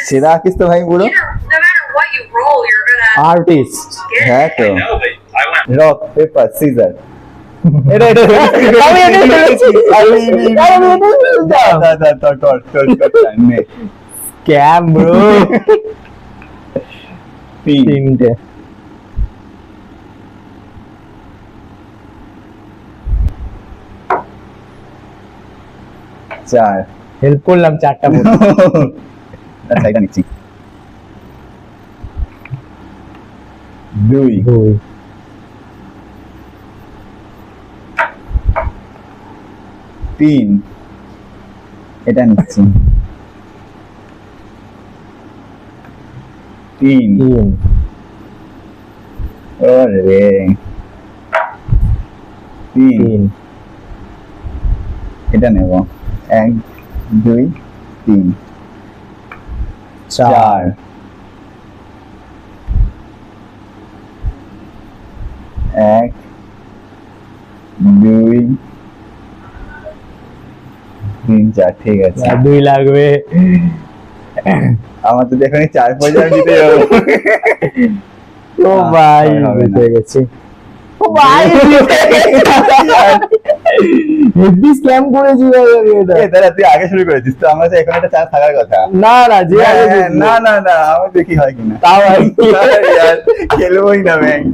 সেরা আঁকিস তো ভাই পুরো। No matter what you roll, you're gonna artist get হ্যাঁ it. তো I know, but I went. Rock paper scissor. এটা আমি এটা ফেলেছি আমি এটা ফেলতাম স্ক্যাম ব্রো তিনটে চার। হেল্প করলাম চারটা বলতে আচ্ছা এটা নিচ্ছি। দুই। দুই তিন। এটা নিচ্ছি। তিন। তিন ওরে তিন। তিন এটা নেব। এক দুই তিন চার চার। এক দুই তিন চার ঠিক আছে। আর দুই লাগবে আমার তো দেখুন চার পর্যন্ত দিতে যাবো। ও ভাই হবে না। বুঝে গেছি ও ভাই হেভি স্ক্যাম করেছি ভাই আমি এটা এ দাদা তুই আগে শুরু করেছিস তো আমার তো এখন একটা চান্স থাকার কথা। না না যে আগে না না না আমার দেখি হয় কিনা। তাও আর কি খেলবোই না ব্যাংক।